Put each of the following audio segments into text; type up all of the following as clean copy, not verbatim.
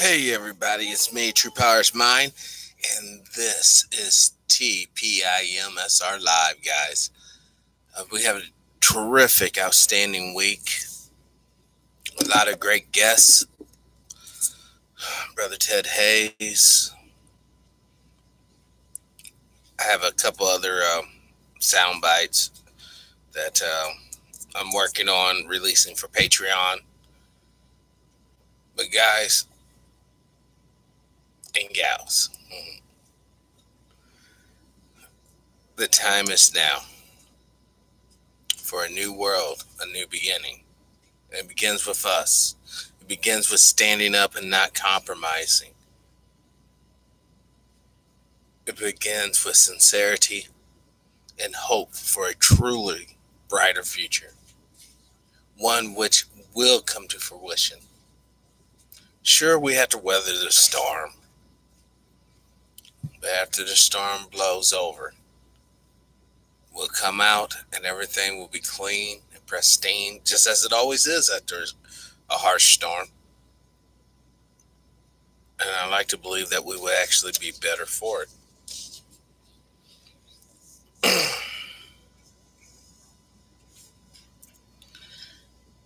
Hey everybody, it's me, True Powers Mine, and this is TPIMSR Live, guys. We have a terrific, outstanding week. A lot of great guests. Brother Ted Hayes. I have a couple other sound bites that I'm working on releasing for Patreon. But guys and gals, the time is now for a new world, a new beginning. And it begins with us. It begins with standing up and not compromising. It begins with sincerity and hope for a truly brighter future. One which will come to fruition. Sure, we have to weather the storm. But after the storm blows over, we'll come out and everything will be clean and pristine, just as it always is after a harsh storm. And I like to believe that we will actually be better for it.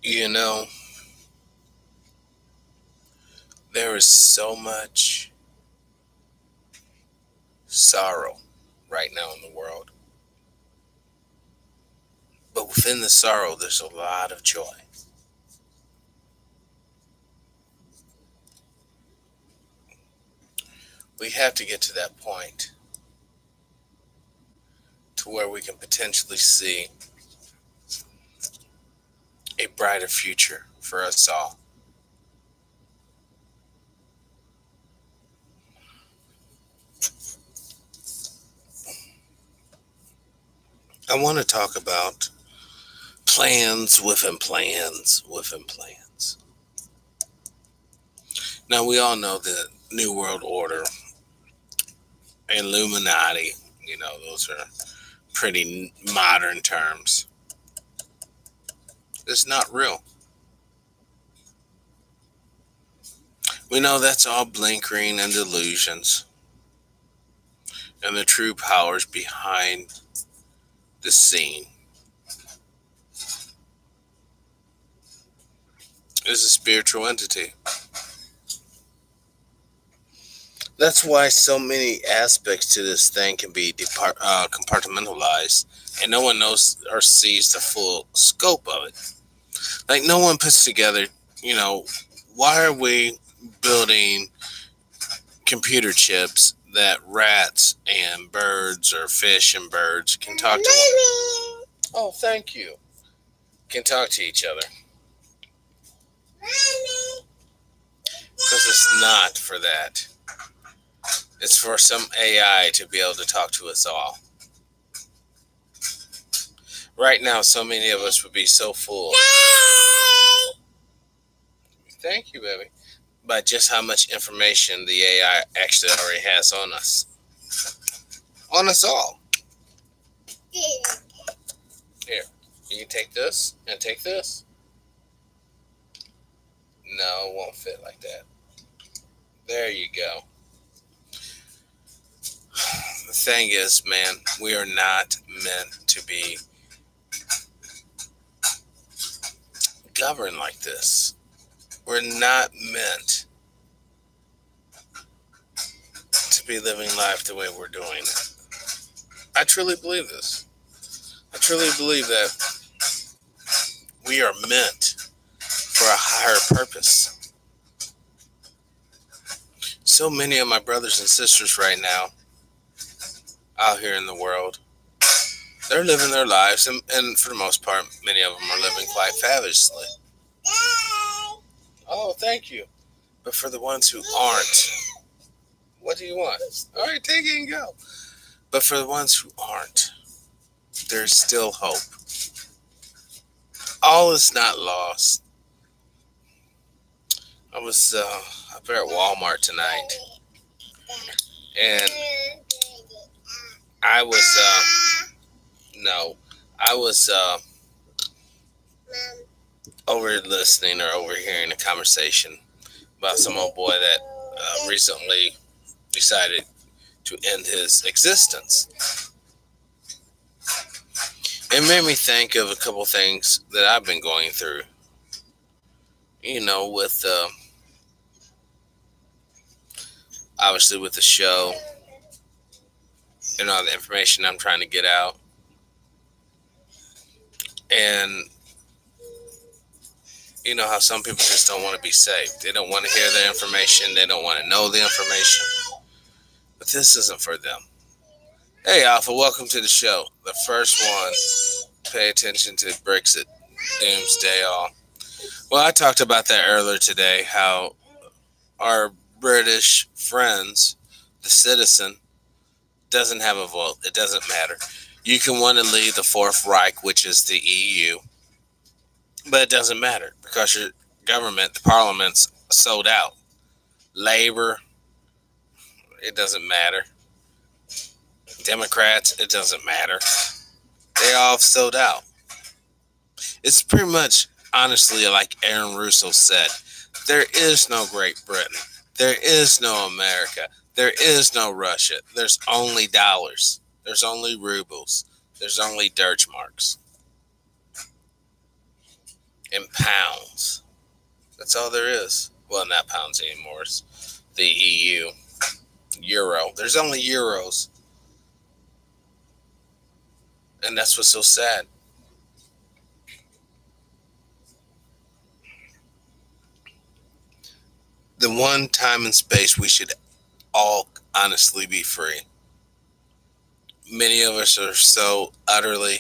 You know, there is so much sorrow right now in the world. But within the sorrow, there's a lot of joy. We have to get to that point to where we can potentially see a brighter future for us all. I want to talk about plans within plans within plans. Now, we all know the New World Order, Illuminati, those are pretty modern terms. It's not real. We know that's all blinkering and delusions. And the true powers behind the scene is a spiritual entity. That's why so many aspects to this thing can be compartmentalized, and no one knows or sees the full scope of it. Like, no one puts together, why are we building computer chips that rats and birds or fish and birds can talk to? Oh, thank you. Can talk to each other. Because it's not for that. It's for some AI to be able to talk to us all. Right now, so many of us would be so full. Thank you, baby. By just how much information the AI actually already has on us. On us all. Here, you can take this and take this. No, it won't fit like that. There you go. The thing is, man, we are not meant to be governed like this. We're not meant to be living life the way we're doing it. I truly believe this. I truly believe that we are meant for a higher purpose. So many of my brothers and sisters right now out here in the world, they're living their lives, and for the most part, many of them are living quite fabulously. Oh, thank you. But for the ones who aren't, what do you want? All right, take it and go. But for the ones who aren't, there's still hope. All is not lost. I was up there at Walmart tonight, and I was over listening or overhearing a conversation about some old boy that recently decided to end his existence. It made me think of a couple things that I've been going through. With obviously with the show and all the information I'm trying to get out. And you know how some people just don't want to be saved. They don't want to hear the information. They don't want to know the information. But this isn't for them. Hey, Alpha, welcome to the show. The first one, pay attention to Brexit Doomsday All. Well, I talked about that earlier today, how our British friends, the citizen, doesn't have a vote. It doesn't matter. You can want to leave the Fourth Reich, which is the EU, but it doesn't matter because your government, the parliament's sold out. Labor, it doesn't matter. Democrats, it doesn't matter. They all sold out. It's pretty much, honestly, like Aaron Russo said, there is no Great Britain. There is no America. There is no Russia. There's only dollars. There's only rubles. There's only Deutschmarks. And pounds. That's all there is. Well, not pounds anymore. It's the EU. Euro. There's only euros. And that's what's so sad. The one time and space we should all honestly be free. Many of us are so utterly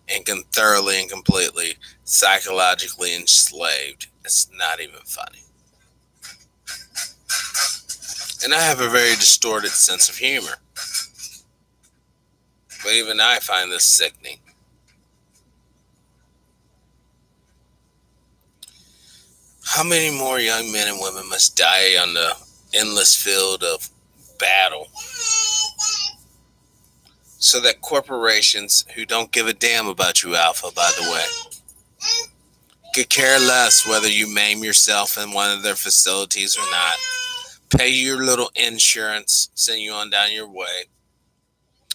and thoroughly and completely psychologically enslaved. It's not even funny. And I have a very distorted sense of humor. But even I find this sickening. How many more young men and women must die on the endless field of battle so that corporations who don't give a damn about you, Alpha, by the way, could care less whether you maim yourself in one of their facilities or not, pay your little insurance, send you on down your way,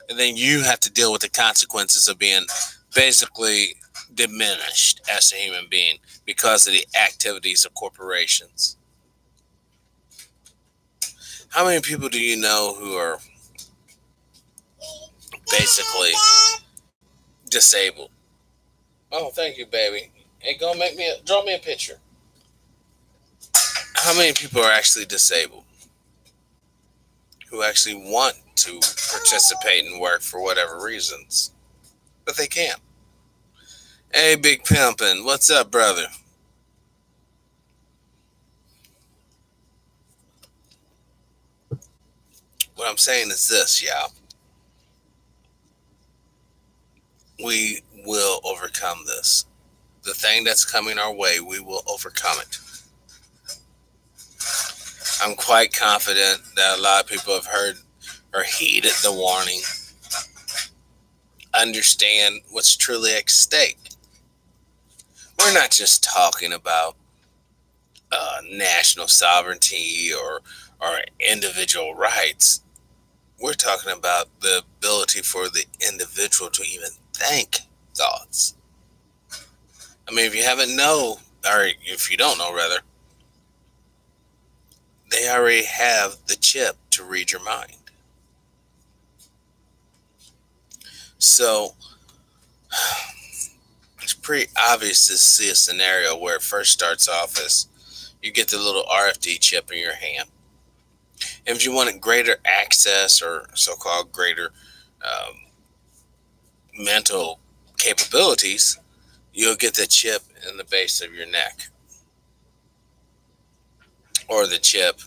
and then you have to deal with the consequences of being basically diminished as a human being because of the activities of corporations. How many people do you know who are basically disabled? Oh, thank you, baby. Hey, draw me a picture. How many people are actually disabled who actually want to participate and work for whatever reasons, but they can't? Hey, Big Pimpin', what's up, brother? What I'm saying is this, y'all. We will overcome this. The thing that's coming our way, we will overcome it. I'm quite confident that a lot of people have heard or heeded the warning, understand what's truly at stake. We're not just talking about national sovereignty or individual rights. We're talking about the ability for the individual to even think thoughts. I mean, if you haven't know, or if you don't know, rather, they already have the chip to read your mind. So, it's pretty obvious to see a scenario where it first starts off as you get the little RFD chip in your hand. And if you wanted greater access or so-called greater mental capabilities, you'll get the chip in the base of your neck or the chip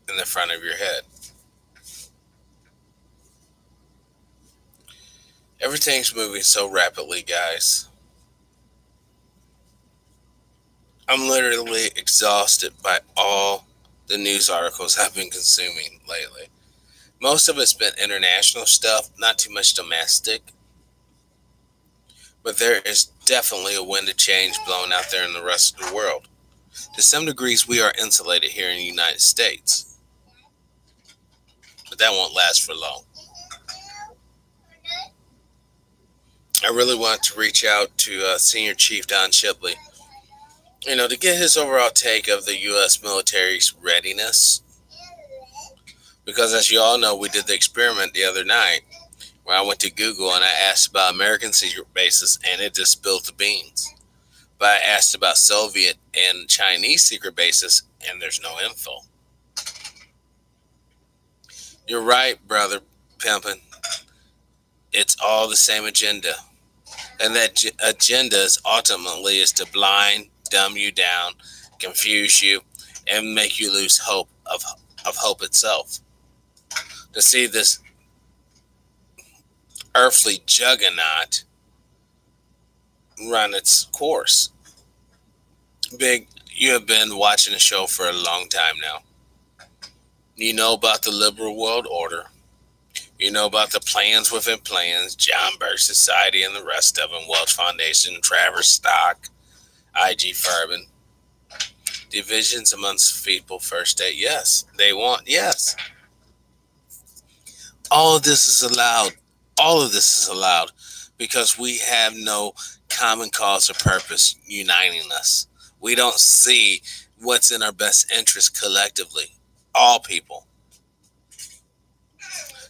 in the front of your head. Everything's moving so rapidly, guys. I'm literally exhausted by all the news articles I've been consuming lately. Most of it's been international stuff, not too much domestic. But there is definitely a wind of change blowing out there in the rest of the world. To some degrees, we are insulated here in the United States, but that won't last for long. I really want to reach out to Senior Chief Don Shipley, to get his overall take of the U.S. military's readiness. Because as you all know, we did the experiment the other night where I went to Google and I asked about American secret bases and it just spilled the beans. But I asked about Soviet and Chinese secret bases and there's no info. You're right, brother Pimpin'. It's all the same agenda. And that agenda ultimately is to blind, dumb you down, confuse you, and make you lose hope of hope itself. To see this earthly juggernaut run its course. Big, you have been watching the show for a long time now. You know about the liberal world order. You know about the plans within plans, John Birch Society and the rest of them, Welch Foundation, Travers Stock, IG Farben. Divisions amongst people first date, yes. They want, yes. All of this is allowed. All of this is allowed because we have no common cause or purpose uniting us. We don't see what's in our best interest collectively, all people.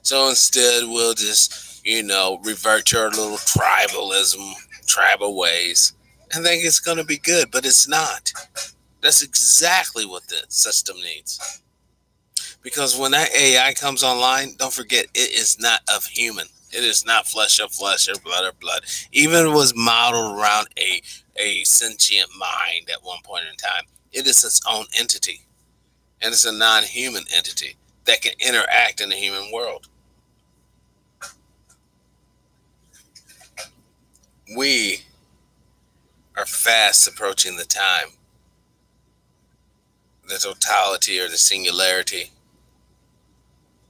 So instead, we'll just, revert to our little tribalism, tribal ways, and think it's going to be good, but it's not. That's exactly what the system needs. Because when that AI comes online, don't forget, it is not of human. It is not flesh of flesh or blood of blood. Even it was modeled around a sentient mind at one point in time. It is its own entity. And it's a non-human entity that can interact in the human world. We are fast approaching the time, the totality or the singularity.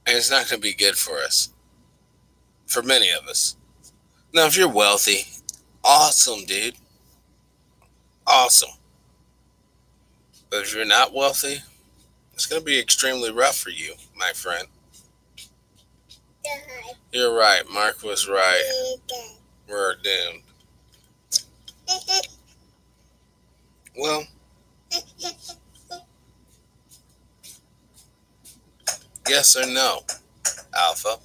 And it's not going to be good for us. For many of us. Now, if you're wealthy, awesome, dude. Awesome. But if you're not wealthy, it's going to be extremely rough for you, my friend. You're right. Mark was right. We're doomed. Well, yes or no, Alpha?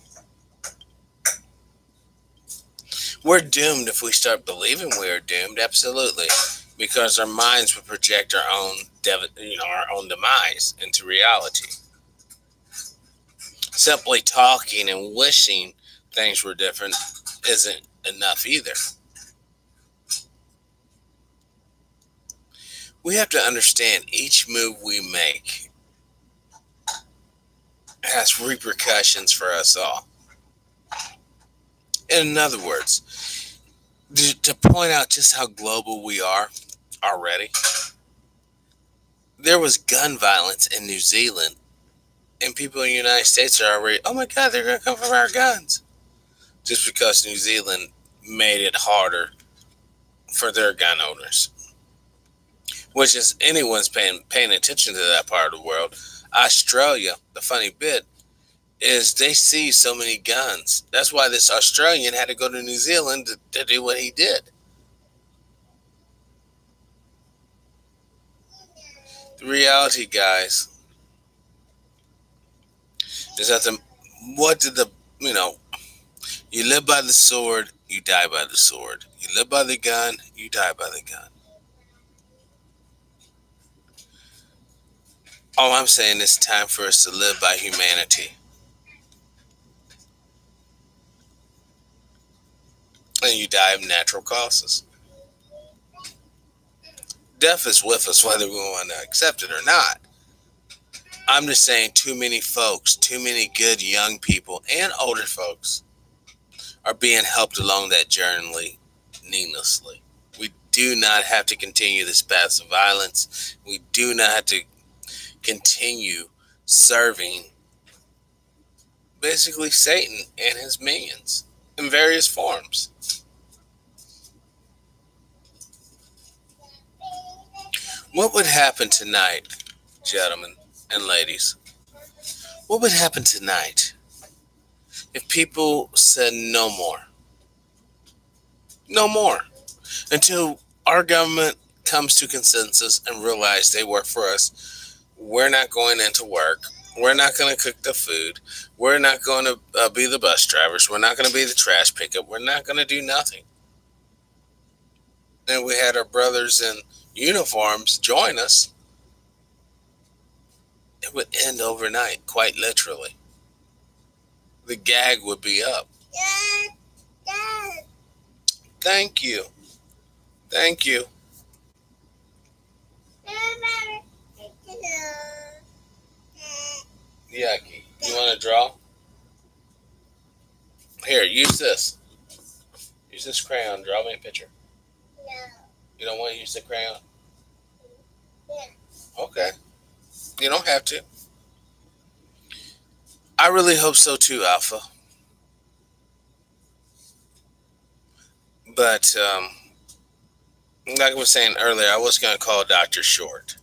We're doomed if we start believing we are doomed, absolutely, because our minds would project our own, our own demise into reality. Simply talking and wishing things were different isn't enough either. We have to understand each move we make has repercussions for us all. In other words, to point out just how global we are already, there was gun violence in New Zealand, and people in the United States are already, oh my God, they're going to come for our guns. Just because New Zealand made it harder for their gun owners. Which is anyone's paying attention to that part of the world. Australia, the funny bit, is they see so many guns. That's why this Australian had to go to New Zealand to do what he did. The reality, guys, is that you live by the sword, you die by the sword. You live by the gun, you die by the gun. All I'm saying is time for us to live by humanity. And you die of natural causes. Death is with us whether we want to accept it or not. I'm just saying too many folks, too many good young people and older folks are being helped along that journey needlessly. We do not have to continue this path of violence. We do not have to continue serving basically Satan and his minions in various forms. What would happen tonight, gentlemen and ladies? What would happen tonight if people said no more? No more. Until our government comes to consensus and realize they work for us. We're not going into work. We're not going to cook the food. We're not going to be the bus drivers. We're not going to be the trash pickup. We're not going to do nothing. And we had our brothers in uniforms join us. It would end overnight, quite literally. The gag would be up. Thank you. Thank you. Yucky. You want to draw? Here, use this. Use this crayon. Draw me a picture. No. You don't want to use the crayon? Yeah. Okay. You don't have to. I really hope so too, Alpha. But, like I was saying earlier, I was going to call Dr. Short.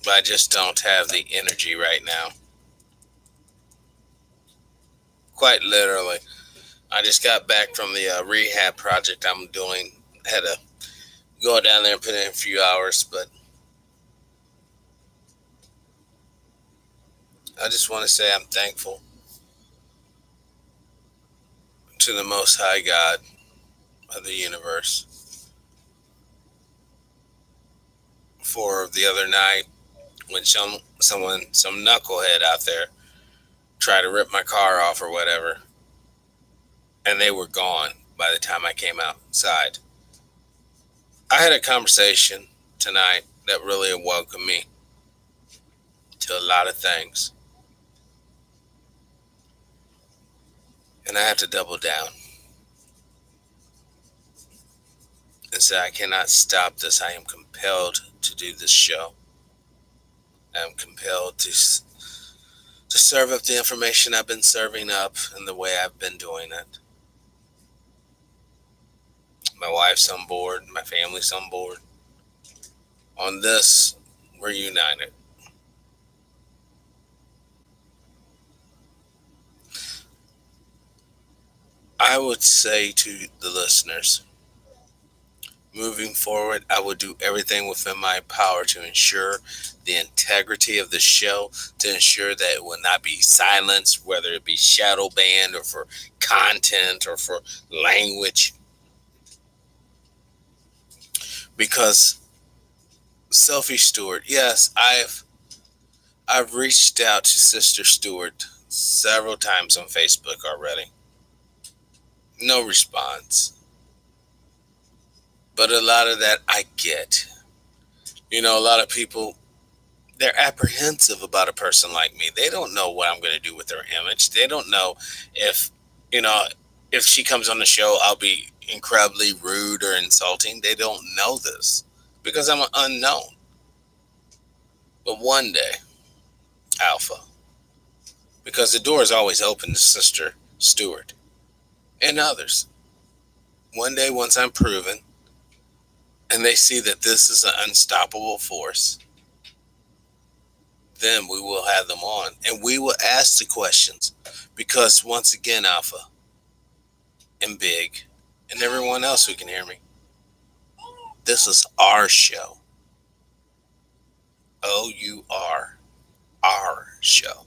But I just don't have the energy right now. Quite literally. I just got back from the rehab project I'm doing. Had to go down there and put in a few hours, but I just want to say I'm thankful to the Most High God of the universe for the other night when some knucklehead out there tried to rip my car off or whatever, and they were gone by the time I came outside. I had a conversation tonight that really awoke me to a lot of things. And I have to double down and say I cannot stop this. I am compelled to do this show. I am compelled to serve up the information I've been serving up and the way I've been doing it. My wife's on board. My family's on board. On this, we're united. I would say to the listeners, moving forward, I will do everything within my power to ensure the integrity of the show, to ensure that it will not be silenced, whether it be shadow banned or for content or for language. Because Sophie Stewart, yes, I've reached out to Sister Stewart several times on Facebook already. No response. But a lot of that I get. You know, a lot of people, they're apprehensive about a person like me. They don't know what I'm going to do with their image. They don't know if, if she comes on the show, I'll be incredibly rude or insulting. They don't know this because I'm an unknown. But one day, Alpha, because the door is always open to Sister Stewart and others. One day, once I'm proven, and they see that this is an unstoppable force, then we will have them on. And we will ask the questions. Because once again, Alpha, and Big, and everyone else who can hear me, this is our show. O-U-R, our show.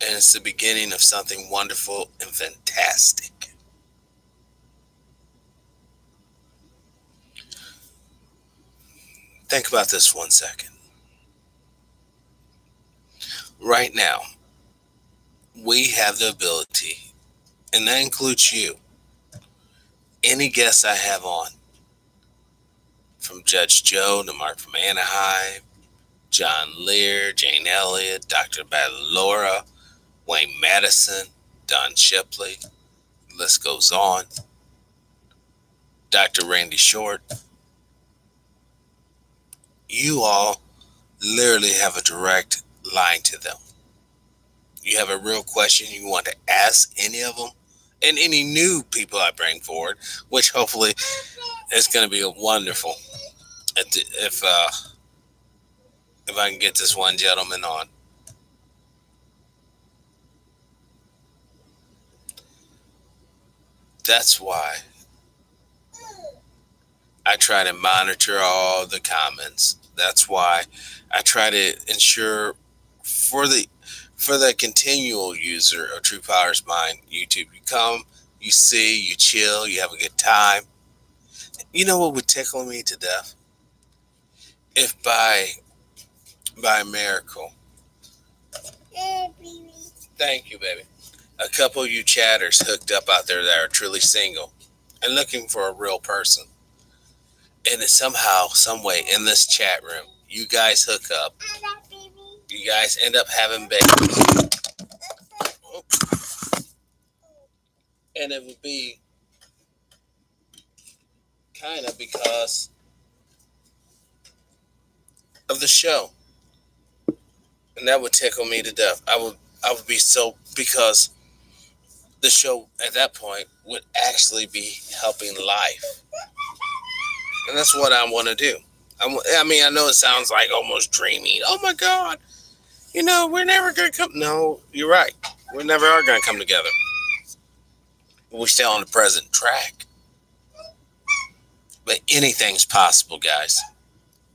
And it's the beginning of something wonderful and fantastic. Think about this 1 second. Right now, we have the ability, and that includes you, any guest I have on, from Judge Joe to Mark from Anaheim, John Lear, Jane Elliott, Dr. Laura, Wayne Madison, Don Shipley, the list goes on, Dr. Randy Short. You all literally have a direct line to them. You have a real question you want to ask any of them, and any new people I bring forward, which hopefully is going to be wonderful. If I can get this one gentleman on. That's why I try to monitor all the comments. That's why I try to ensure for the continual user of True Powers Mind YouTube, you come, you see, you chill, you have a good time. You know what would tickle me to death? If by miracle, thank you, baby, a couple of you chatters hooked up out there that are truly single and looking for a real person, and it's somehow, some way in this chat room, you guys hook up, you guys end up having babies, and it would be kind of because of the show, and that would tickle me to death. I would be so, because the show at that point would actually be helping life, and that's what I want to do. I mean, I know it sounds like almost dreamy. Oh my God, we're never gonna come. No, you're right. We never are gonna come together. We stay on the present track. But anything's possible, guys.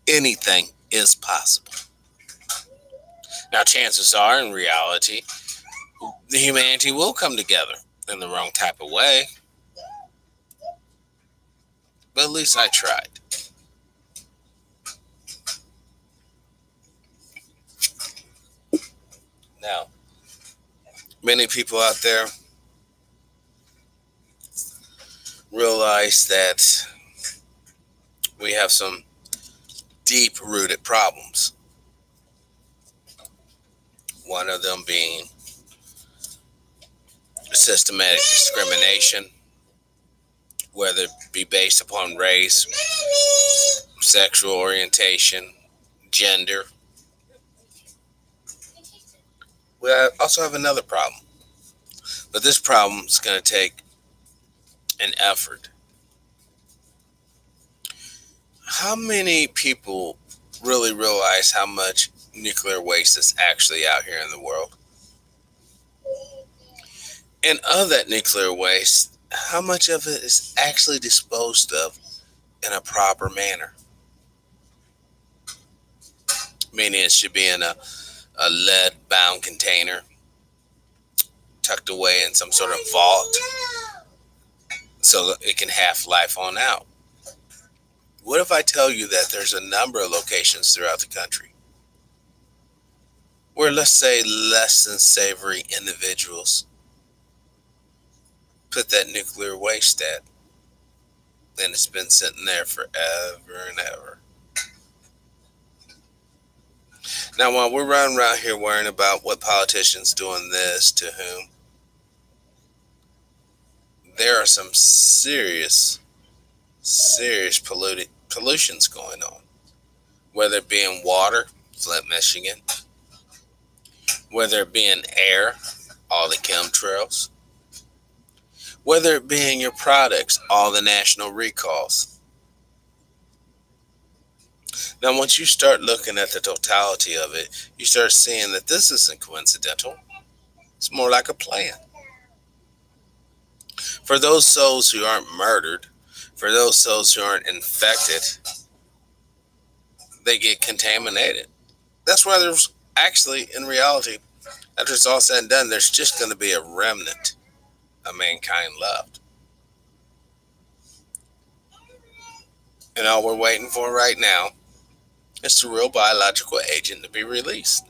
Anything is possible. Now, chances are, in reality, the humanity will come together in the wrong type of way. But at least I tried. Now, many people out there realize that we have some deep-rooted problems. One of them being systematic discrimination, whether it be based upon race, sexual orientation, gender. We also have another problem, but this problem is going to take an effort. How many people really realize how much nuclear waste is actually out here in the world? And of that nuclear waste, how much of it is actually disposed of in a proper manner? Meaning it should be in a lead-bound container, tucked away in some sort of vault, so that it can half-life on out. What if I tell you that there's a number of locations throughout the country where, let's say, less than savory individuals put that nuclear waste at, and it's been sitting there forever and ever? Now, while we're running around here worrying about what politicians doing this to whom, there are some serious pollutions going on. Whether it be in water, Flint, Michigan. Whether it be in air, all the chemtrails. Whether it be in your products, all the national recalls. Now, once you start looking at the totality of it, you start seeing that this isn't coincidental. It's more like a plan. For those souls who aren't murdered, for those souls who aren't infected, they get contaminated. That's why there's actually, in reality, after it's all said and done, there's just going to be a remnant of mankind left. And all we're waiting for right now is the real biological agent to be released.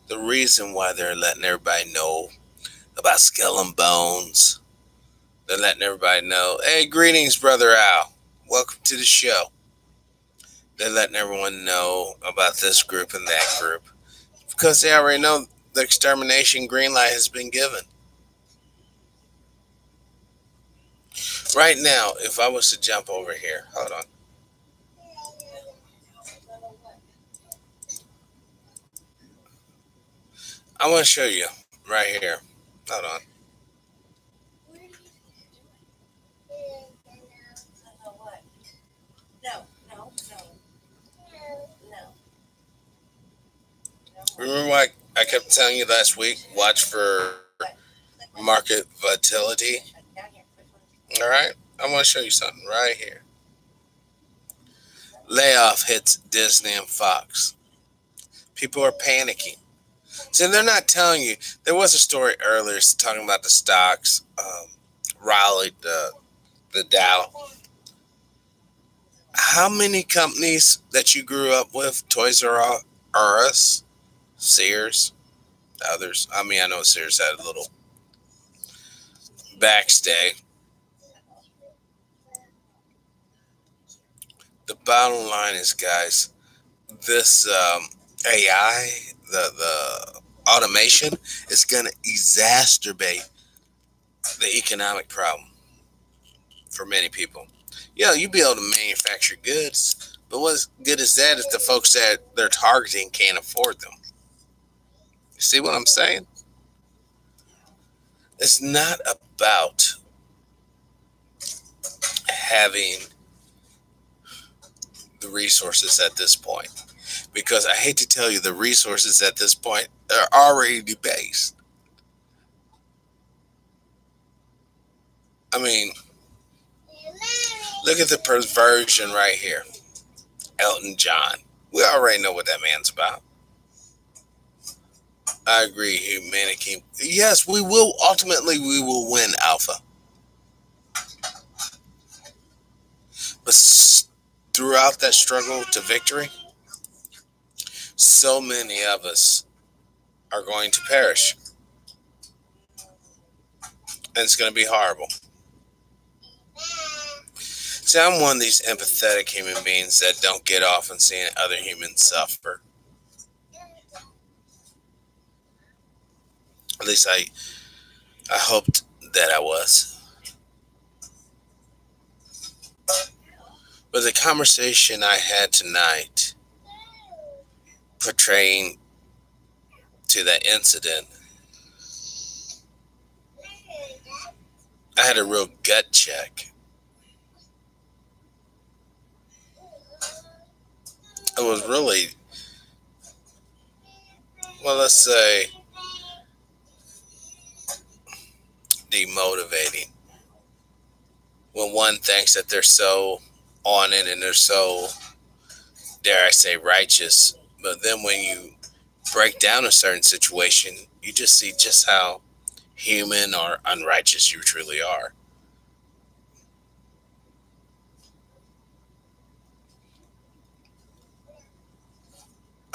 The reason why they're letting everybody know about Skull and Bones, they're letting everybody know, hey, greetings, Brother Al. Welcome to the show. They're letting everyone know about this group and that group, because they already know the extermination green light has been given. Right now, if I was to jump over here, hold on. I want to show you right here. Hold on. Remember what I kept telling you last week? Watch for market volatility. All right. I want to show you something right here. Layoff hits Disney and Fox. People are panicking. See, they're not telling you. There was a story earlier talking about the stocks rallied the Dow. How many companies that you grew up with? Toys R Us, Sears, others. I mean, I know Sears had a little backstay. The bottom line is, guys, this AI, the automation, is going to exacerbate the economic problem for many people. Yeah, you'll be able to manufacture goods, but what good is that if the folks that they're targeting can't afford them? You see what I'm saying? It's not about having the resources at this point, because I hate to tell you, the resources at this point are already debased. I mean, look at the perversion right here. Elton John. We already know what that man's about. I agree, humanity. Yes, we will. Ultimately, we will win, Alpha. But throughout that struggle to victory, so many of us are going to perish. And it's going to be horrible. See, I'm one of these empathetic human beings that don't get off on seeing other humans suffer. At least I hoped that I was. But the conversation I had tonight, portraying to that incident, I had a real gut check. It was really, well, let's say, demotivating. When one thinks that they're so on it and they're so, dare I say, righteous, but then when you break down a certain situation, you just see just how human or unrighteous you truly are.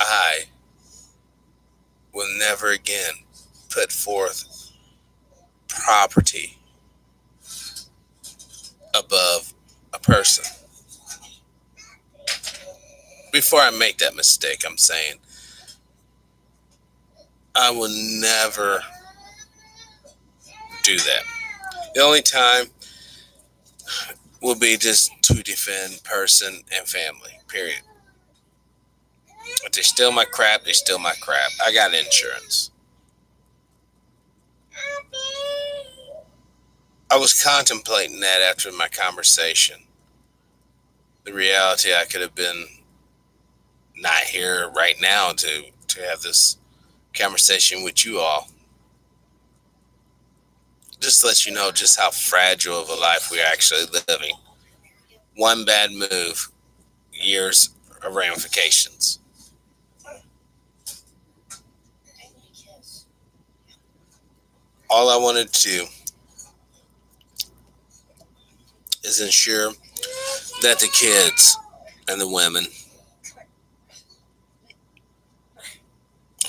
I will never again put forth property above a person. Before I make that mistake, I'm saying I will never do that. The only time will be just to defend person and family, period. If they steal my crap, they steal my crap. I got insurance. I was contemplating that after my conversation. The reality, I could have been not here right now to have this conversation with you all. Just to let you know just how fragile of a life we're actually living. One bad move, years of ramifications. All I wanted to do is ensure that the kids and the women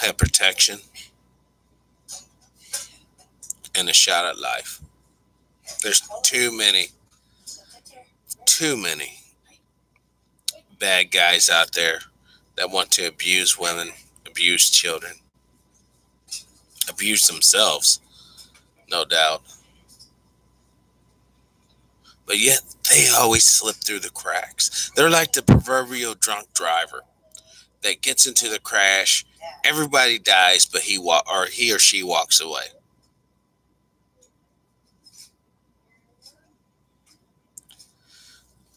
have protection and a shot at life. There's too many bad guys out there that want to abuse women, abuse children, abuse themselves, no doubt. But yet they always slip through the cracks. They're like the proverbial drunk driver. that gets into the crash. Everybody dies, but he or she walks away.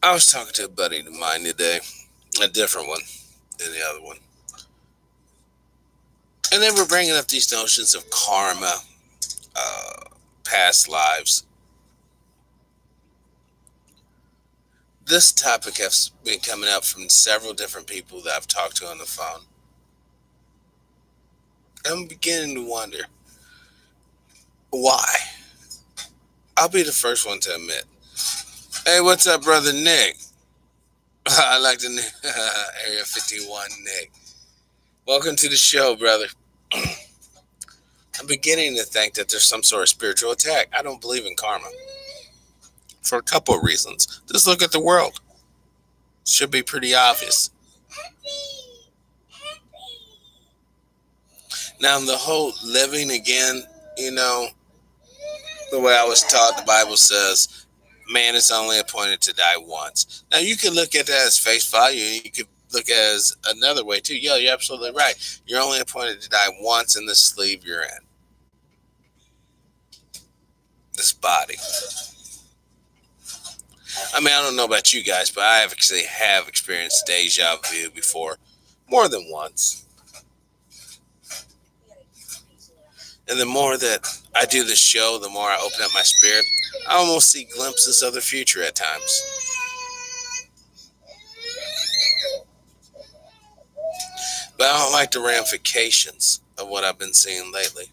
I was talking to a buddy of mine today, a different one than the other one, and they were bringing up these notions of karma, past lives. This topic has been coming up from several different people that I've talked to on the phone. I'm beginning to wonder why. I'll be the first one to admit. Hey, what's up, brother Nick? I like the Area 51 Nick. Welcome to the show, brother. I'm beginning to think that there's some sort of spiritual attack. I don't believe in karma. For a couple of reasons. Just look at the world. Should be pretty obvious. Now, the whole living again, the way I was taught, the Bible says, man is only appointed to die once. Now, you can look at that as face value. You could look at it as another way, too. Yeah, you're absolutely right. You're only appointed to die once in the sleeve you're in. This body. I mean, I don't know about you guys, but I actually have experienced deja vu before, more than once. And the more that I do this show, the more I open up my spirit, I almost see glimpses of the future at times. But I don't like the ramifications of what I've been seeing lately.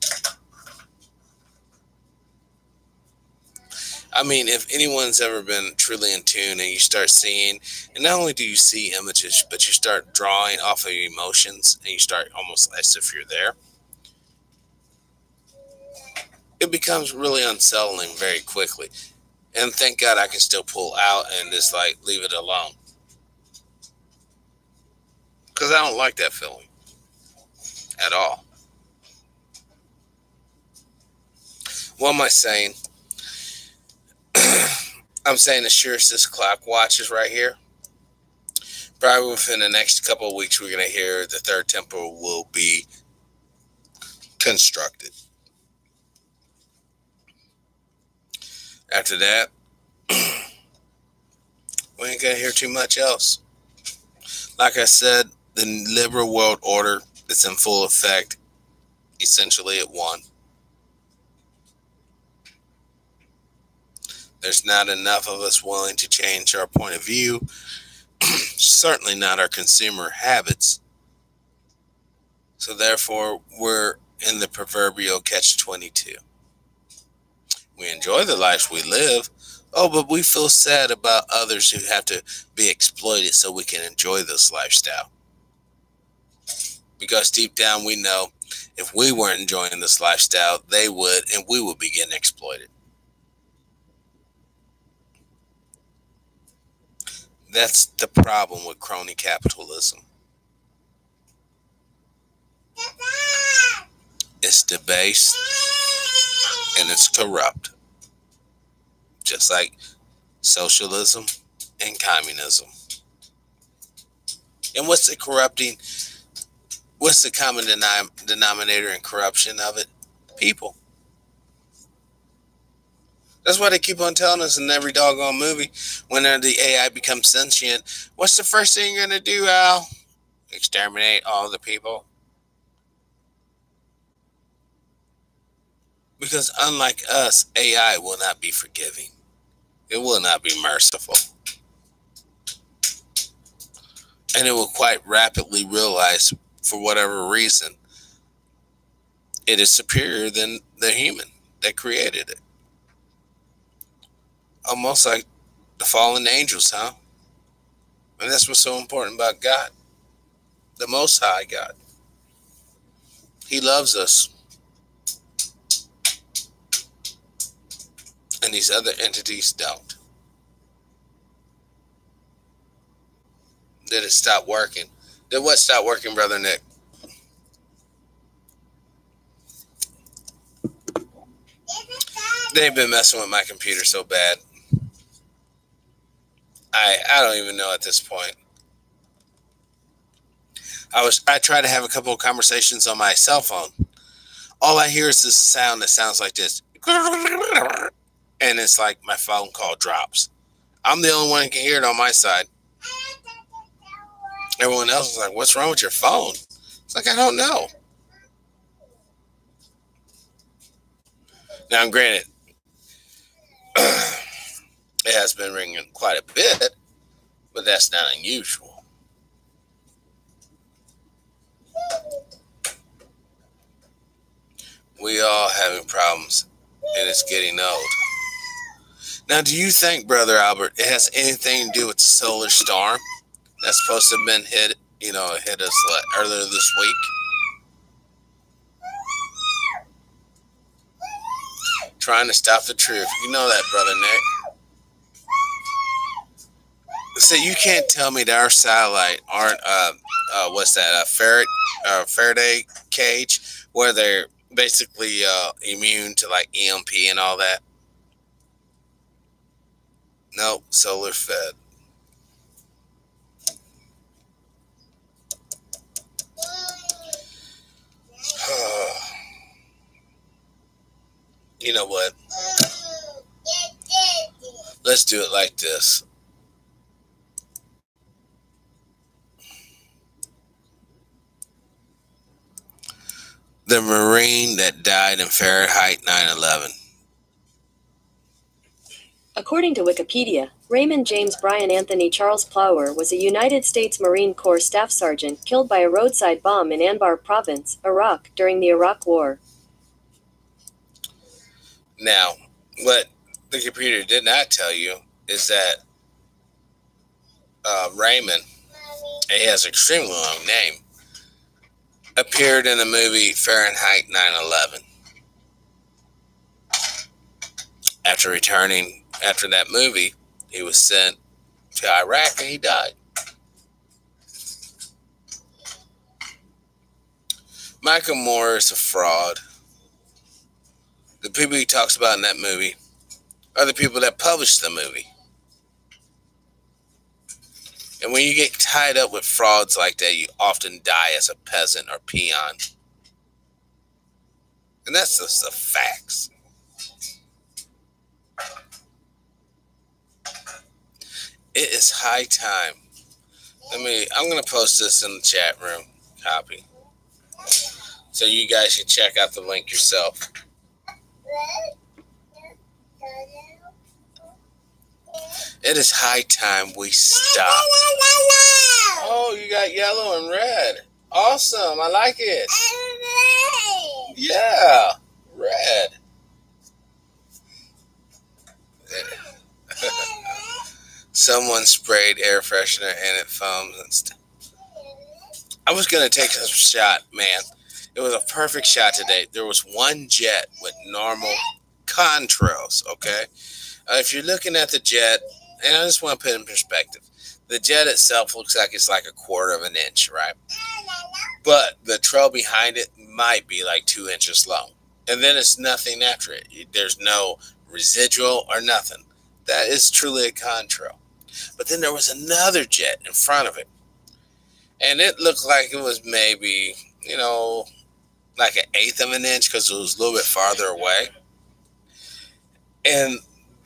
I mean, if anyone's ever been truly in tune and you start seeing, and not only do you see images, but you start drawing off of emotions and you start almost as if you're there, it becomes really unsettling very quickly. And thank God I can still pull out and just leave it alone. Because I don't like that feeling at all. What am I saying? I'm saying as sure as this clock watches right here, probably within the next couple of weeks, we're going to hear the third temple will be constructed. After that, we ain't going to hear too much else. Like I said, the liberal world order is in full effect. Essentially, it won. There's not enough of us willing to change our point of view. Certainly not our consumer habits. So therefore, we're in the proverbial catch-22. We enjoy the lives we live. Oh, but we feel sad about others who have to be exploited so we can enjoy this lifestyle. Because deep down we know if we weren't enjoying this lifestyle, they would, and we would be getting exploited. That's the problem with crony capitalism. It's debased and it's corrupt. Just like socialism and communism. And what's the corrupting? What's the common denominator in corruption of it? People. That's why they keep on telling us in every doggone movie, when the AI becomes sentient, what's the first thing you're going to do, Al? Exterminate all the people? Because unlike us, AI will not be forgiving. It will not be merciful. And it will quite rapidly realize, for whatever reason, it is superior than the human that created it. Almost like the fallen angels, huh? And that's what's so important about God. The Most High God. He loves us. And these other entities don't. Did it stop working? Did what stop working, Brother Nick? They've been messing with my computer so bad. I don't even know at this point. I tried to have a couple of conversations on my cell phone. All I hear is this sound that sounds like this. And it's like my phone call drops. I'm the only one who can hear it on my side. Everyone else is like, what's wrong with your phone? It's like, I don't know. Now, granted, it has been ringing quite a bit, but that's not unusual. We all having problems, and it's getting old. Now, do you think, Brother Albert, it has anything to do with the solar storm that's supposed to have been hit us earlier this week? Trying to stop the truth. You know that, Brother Nick. So you can't tell me that our satellite aren't a Faraday cage where they're basically immune to like EMP and all that. Nope, solar fed. You know what? Let's do it like this. The Marine that died in Fahrenheit 9/11. According to Wikipedia, Raymond James Bryan Anthony Charles Plower was a United States Marine Corps Staff Sergeant killed by a roadside bomb in Anbar Province, Iraq, during the Iraq War. Now, what the computer did not tell you is that Raymond, and he has an extremely long name, appeared in the movie Fahrenheit 9/11. After that movie, he was sent to Iraq and he died. Michael Moore is a fraud. The people he talks about in that movie are the people that published the movie. And when you get tied up with frauds like that, you often die as a peasant or peon. And that's just the facts. It is high time. I'm going to post this in the chat room. Copy. So you guys can check out the link yourself. It is high time we stop. Oh, you got yellow and red. Awesome. I like it. Yeah. Red. Someone sprayed air freshener and it foams and stuff. I was going to take a shot, man. It was a perfect shot today. There was one jet with normal contrails, okay? If you're looking at the jet, and I just want to put it in perspective, the jet itself looks like it's like a quarter of an inch, right? But the trail behind it might be like 2 inches long. And then it's nothing after it. There's no residual or nothing. That is truly a contrail. But then there was another jet in front of it. And it looked like it was maybe, like an eighth of an inch because it was a little bit farther away. And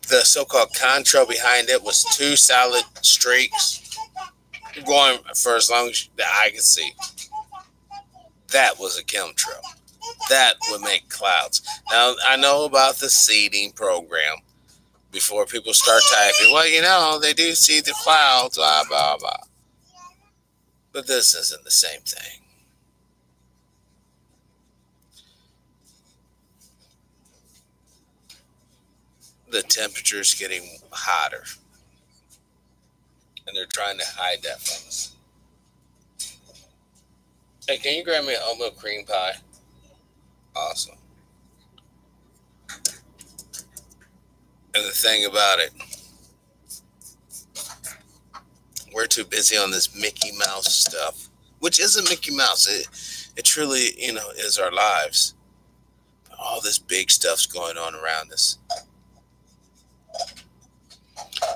the so-called contrail behind it was 2 solid streaks going for as long as the eye could see. That was a chemtrail. That would make clouds. Now, I know about the seeding program. Before people start typing, well, they do see the clouds, blah, blah, blah. But this isn't the same thing. The temperature is getting hotter. And they're trying to hide that from us. Hey, can you grab me an oatmeal cream pie? Awesome. And the thing about it, we're too busy on this Mickey Mouse stuff, which isn't Mickey Mouse. It truly, is our lives. But all this big stuff's going on around us.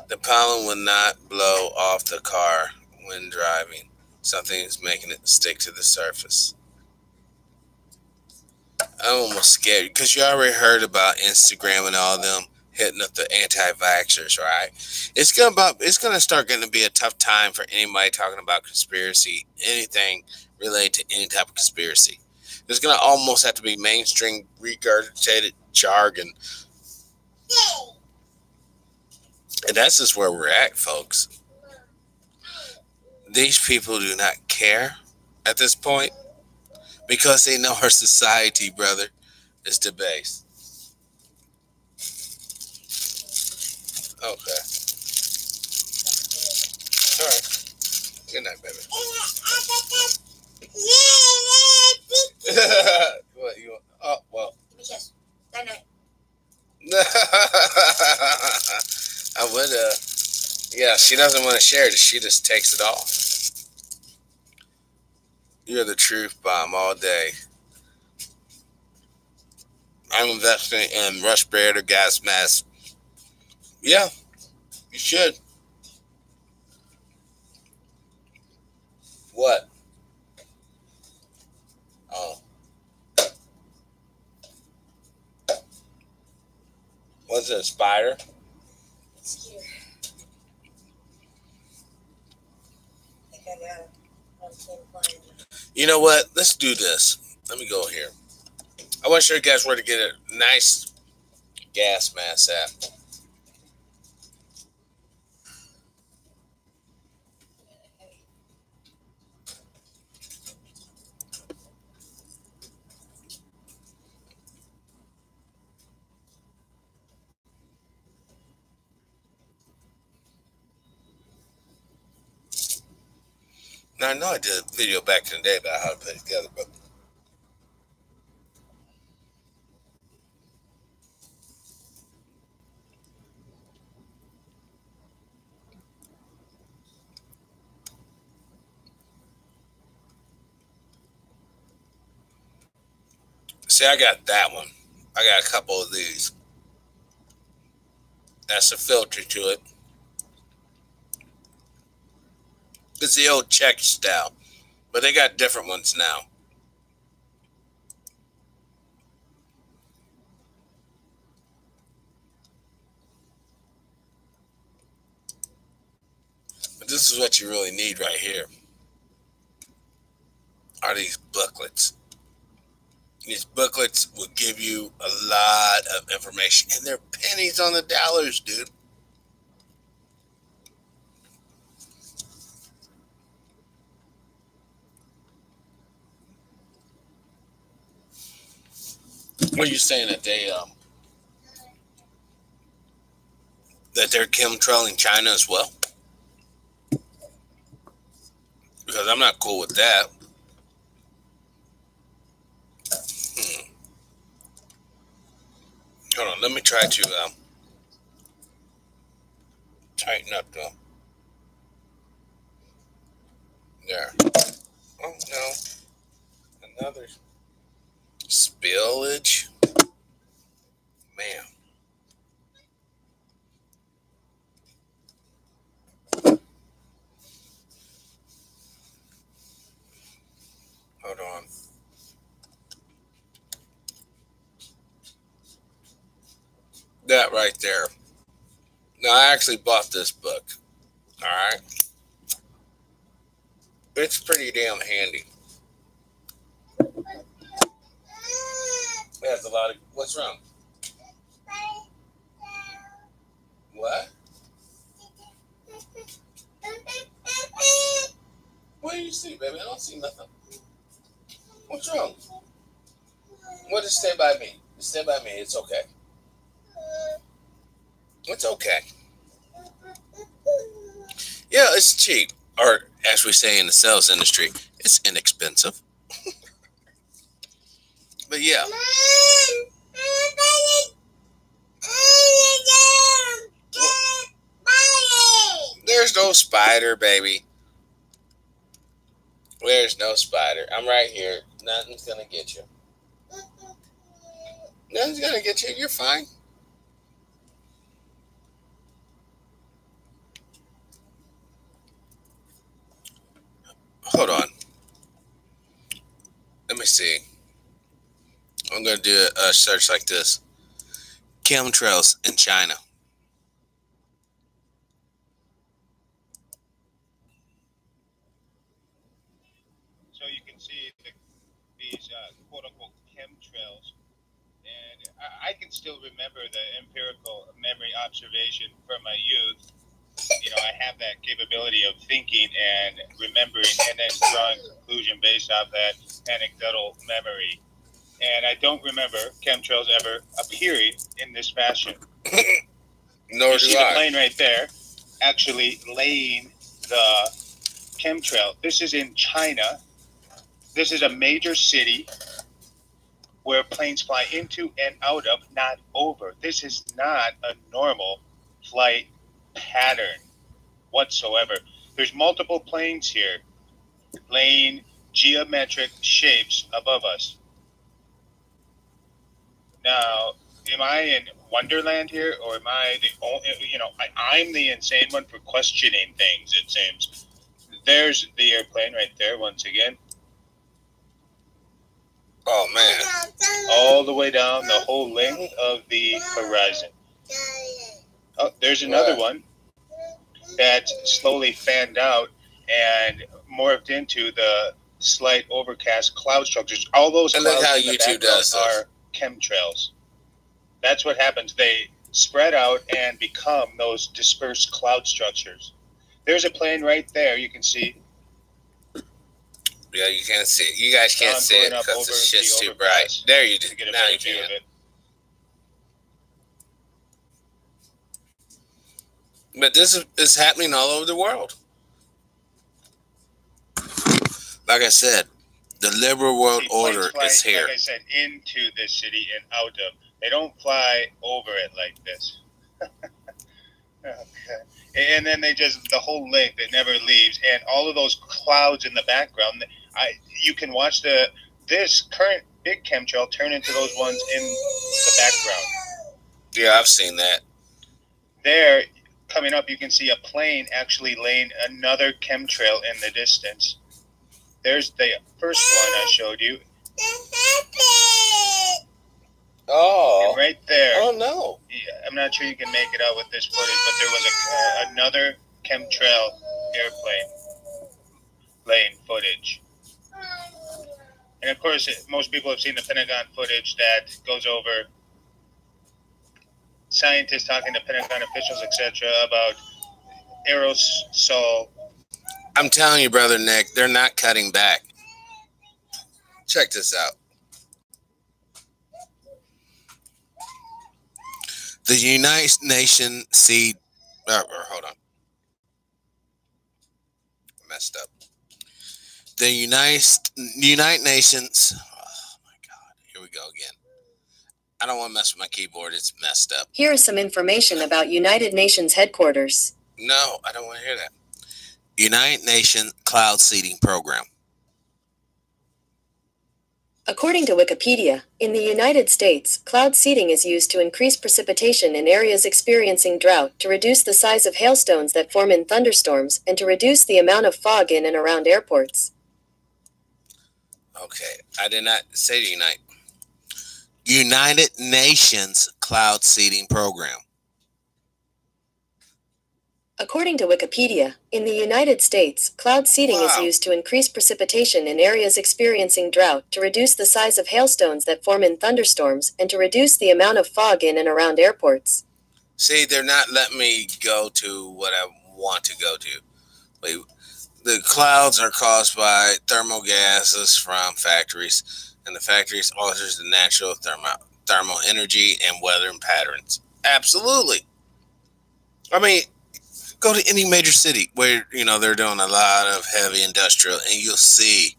The pollen will not blow off the car when driving. Something is making it stick to the surface. I'm almost scared because you already heard about Instagram and all them hitting up the anti-vaxxers, right? It's gonna start getting to be a tough time for anybody talking about conspiracy, anything related to any type of conspiracy. There's gonna almost have to be mainstream regurgitated jargon, and that's just where we're at, folks. These people do not care at this point because they know our society, brother, is debased. Okay. All right. Good night, baby. What you want? Oh, well. Give me a kiss. Night night. I would, yeah, she doesn't want to share it. She just takes it all. You're the truth bomb all day. I'm investing in respirator gas masks. Yeah, you should. What? Oh. Was it a spider? It's here. I think I got it. You know what? Let's do this. Let me go here. I want to show you guys where to get a nice gas mask at. Now, I know I did a video back in the day about how to put it together, but see, I got that one. I got a couple of these. That's a filter to it. It's the old Czech style, but they got different ones now. But this is what you really need right here. Are these booklets. These booklets will give you a lot of information, and they're pennies on the dollars, dude. What are you saying that they're chemtrailing China as well? Because I'm not cool with that. Hold on, let me try to tighten up the. There. Oh no. Another spillage. Man. Hold on. That right there. Now, I actually bought this book. All right. It's pretty damn handy. It has a lot of. What's wrong? What? What do you see, baby? I don't see nothing. What's wrong? Well, just stay by me. Just stay by me. It's okay. It's okay. Yeah, it's cheap. Or, as we say in the sales industry, it's inexpensive. But yeah. There's no spider, baby. There's no spider. I'm right here. Nothing's gonna get you. Nothing's gonna get you. You're fine. Hold I'm going to do a search like this. Chemtrails in China. So you can see these quote-unquote chemtrails. And I can still remember the empirical memory observation from my youth. You know, I have that capability of thinking and remembering and then drawing conclusion based off that anecdotal memory. And I don't remember chemtrails ever appearing in this fashion. Nor you do see I. the plane right there actually laying the chemtrail. This is in China. This is a major city where planes fly into and out of, not over. This is not a normal flight pattern whatsoever. There's multiple planes here laying geometric shapes above us. Now, am I in Wonderland here, or am I the only, I'm the insane one for questioning things, it seems. There's the airplane right there once again. Oh, man. All the way down the whole length of the horizon. Oh, there's another one that's slowly fanned out and morphed into the slight overcast cloud structures. All those And clouds look how in the YouTube background does this. are chemtrails. That's what happens. They spread out and become those dispersed cloud structures. There's a plane right there you can see. Yeah, you can't see it. You guys can't see it because the shit's too bright. There you do. Now you can. But this is happening all over the world. Like I said, the liberal world order is here. Like I said, into this city and out of. They don't fly over it like this. Okay. And then they just, the whole length, it never leaves. And all of those clouds in the background, you can watch this current big chemtrail turn into those ones in the background. Yeah, I've seen that. There, coming up, you can see a plane actually laying another chemtrail in the distance. There's the first one I showed you. Oh. And right there. Oh, no. I'm not sure you can make it out with this footage, but there was another chemtrail airplane laying footage. And of course, most people have seen the Pentagon footage that goes over scientists talking to Pentagon officials, etc., about aerosol. I'm telling you, Brother Nick, they're not cutting back. Check this out. The United Nations hold on. I messed up. The United Nations. Oh my God. Here we go again. I don't want to mess with my keyboard. It's messed up. Here is some information about United Nations headquarters. No, I don't want to hear that. United Nations Cloud Seeding Program. According to Wikipedia, in the United States, cloud seeding is used to increase precipitation in areas experiencing drought, to reduce the size of hailstones that form in thunderstorms, and to reduce the amount of fog in and around airports. Okay, I did not say the United Nations Cloud Seeding Program. According to Wikipedia, in the United States, cloud seeding is used to increase precipitation in areas experiencing drought, to reduce the size of hailstones that form in thunderstorms, and to reduce the amount of fog in and around airports. See, they're not letting me go to what I want to go to. The clouds are caused by thermal gases from factories, and the factories alters the natural thermal energy and weather patterns. Absolutely. I mean, go to any major city where, they're doing a lot of heavy industrial, and you'll see,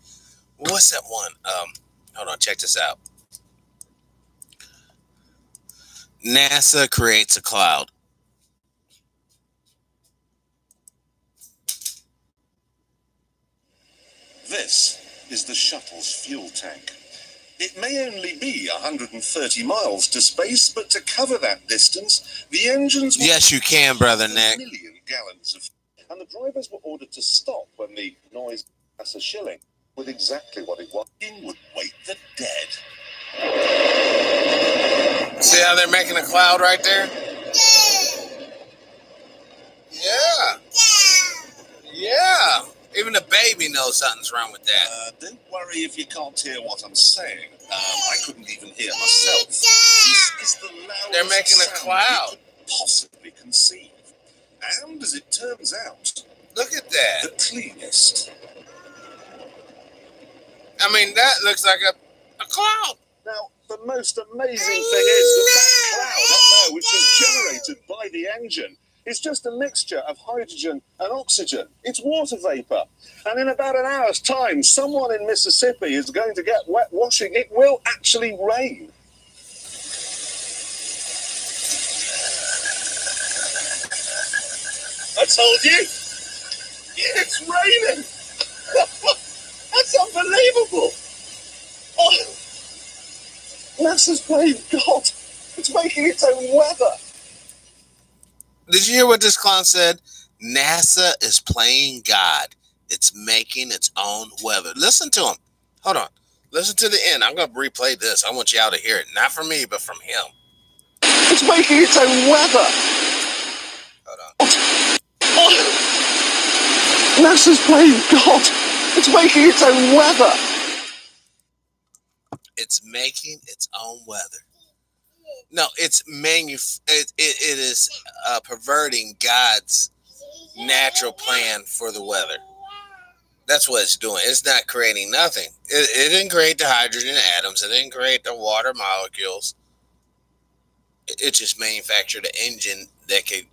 what's that one? Hold on, check this out. NASA creates a cloud. This is the shuttle's fuel tank. It may only be 130 miles to space, but to cover that distance, the engines... Yes, you can, Brother Nick. ...million gallons of... And the drivers were ordered to stop when the noise was a shilling with exactly what it was. In would wait the dead. See how they're making a cloud right there? Yeah. Yeah. Even the baby knows something's wrong with that. Don't worry if you can't hear what I'm saying. I couldn't even hear myself. This is the loudest They're making a sound cloud. you could possibly conceive. And as it turns out, Look at that. the cleanest. I mean, that looks like a cloud. Now, the most amazing thing is that cloud up there, which was generated by the engine, is just a mixture of hydrogen and oxygen. It's water vapor. And in about an hour's time, someone in Mississippi is going to get wet washing. It will actually rain. I told you. It's raining. That's unbelievable. Oh, NASA's playing God. It's making its own weather. Did you hear what this clown said? NASA is playing God. It's making its own weather. Listen to him. Hold on. Listen to the end. I'm going to replay this. I want y'all to hear it. Not from me, but from him. It's making its own weather. Hold on. Oh, NASA's playing God. It's making its own weather. It's making its own weather. No, it's it is perverting God's natural plan for the weather. That's what it's doing. It's not creating nothing. It didn't create the hydrogen atoms. It didn't create the water molecules. It just manufactured an engine that could.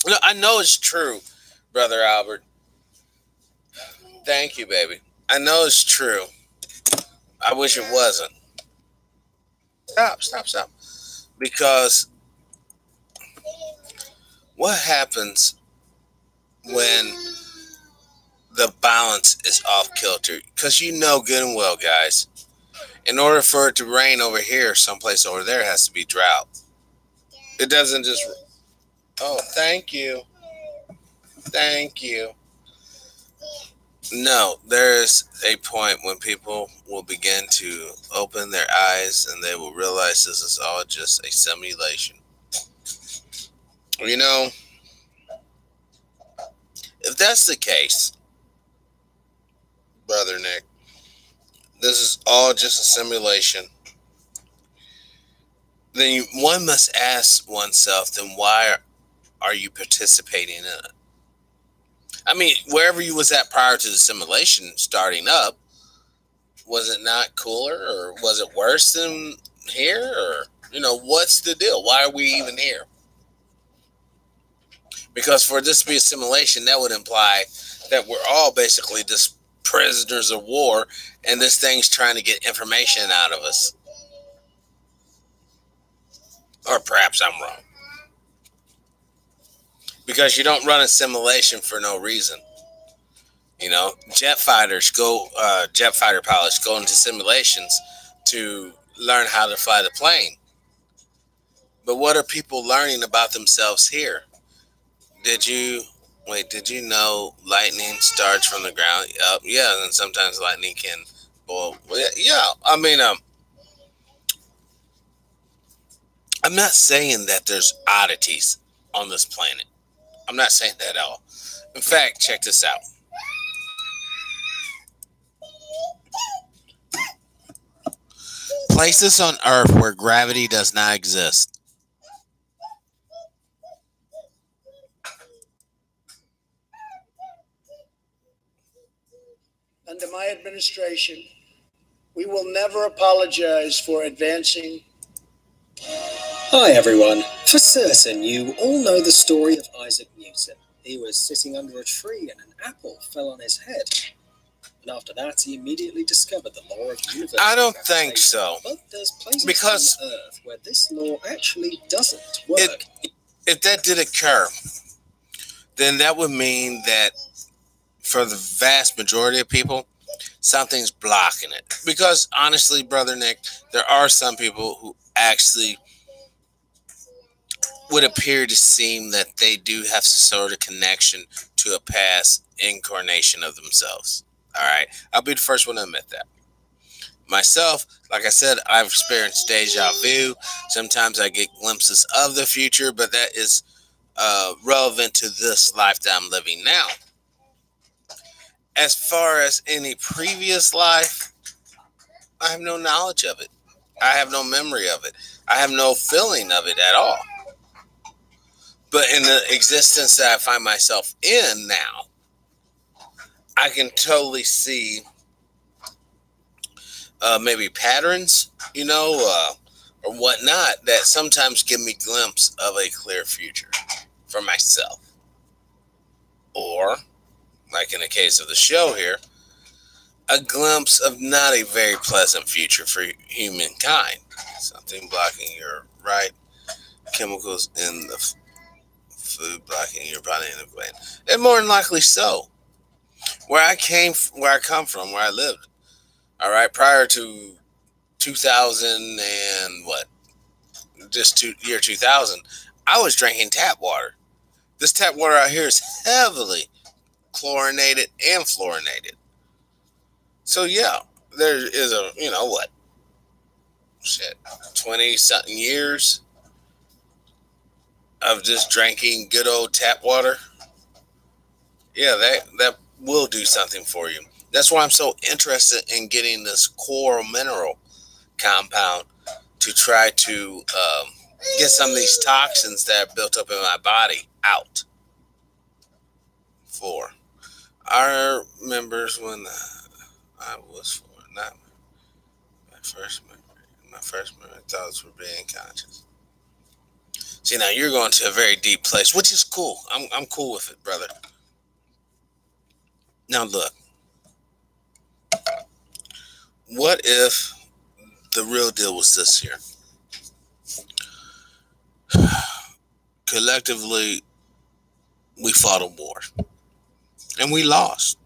No, I know it's true, Brother Albert. Thank you, baby. I know it's true. I wish it wasn't. Stop. Because what happens when the balance is off kilter? Because you know good and well, guys, in order for it to rain over here, someplace over there has to be drought. It doesn't just... Oh, thank you. Thank you. No, there's a point when people will begin to open their eyes and they will realize this is all just a simulation. You know, if that's the case, Brother Nick, this is all just a simulation, then one must ask oneself, then why are you participating in it? I mean, wherever you was at prior to the simulation starting up, was it not cooler, or was it worse than here? Or, you know, what's the deal? Why are we even here? Because for this to be a simulation, that would imply that we're all basically just prisoners of war, and this thing's trying to get information out of us. Or perhaps I'm wrong. Because you don't run a simulation for no reason. You know, jet fighter pilots go into simulations to learn how to fly the plane. But what are people learning about themselves here? Did you know lightning starts from the ground? Yeah, and sometimes lightning can boil. Yeah, I mean, I'm not saying that there's oddities on this planet. I'm not saying that at all. In fact, check this out. Places on Earth where gravity does not exist. Under my administration, we will never apologize for advancing. Hi everyone. For certain, you all know the story of Isaac Newton. He was sitting under a tree and an apple fell on his head. And after that, he immediately discovered the law of universal I don't gravitation. think so. But there's places Because on Earth where this law actually doesn't work. If that did occur, then that would mean that for the vast majority of people, something's blocking it. Because honestly, Brother Nick, there are some people who actually would appear to seem that they do have some sort of connection to a past incarnation of themselves. All right, I'll be the first one to admit that. Myself, like I said, I've experienced deja vu. Sometimes I get glimpses of the future, but that is relevant to this life that I'm living now. As far as any previous life, I have no knowledge of it. I have no memory of it. I have no feeling of it at all. But in the existence that I find myself in now, I can totally see maybe patterns, or whatnot that sometimes give me a glimpse of a clear future for myself. Or, like in the case of the show here, a glimpse of not a very pleasant future for humankind. Something blocking your right chemicals in the food, blocking your body in the gland. And more than likely so. Where I come from, where I lived, all right, prior to 2000 and what? Year 2000, I was drinking tap water. This tap water out here is heavily chlorinated and fluorinated. So yeah, there is a, 20-something years of just drinking good old tap water. Yeah, that will do something for you. That's why I'm so interested in getting this coral mineral compound to try to get some of these toxins that are built up in my body out. For our members, when I was not my first memory. My first memory thoughts were being conscious. See, now you're going to a very deep place, which is cool. I'm cool with it, brother. Now look, what if the real deal was this here? Collectively, we fought a war. And we lost.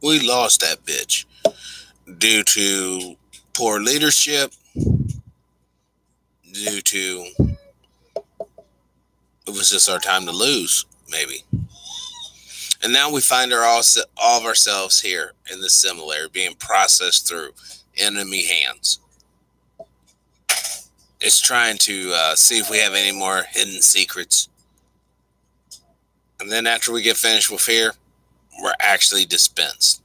We lost that bitch. Due to poor leadership. Due to... it was just our time to lose, maybe. And now we find all of ourselves here in the similarity being processed through enemy hands. It's trying to see if we have any more hidden secrets. And then after we get finished with here, we're actually dispensed.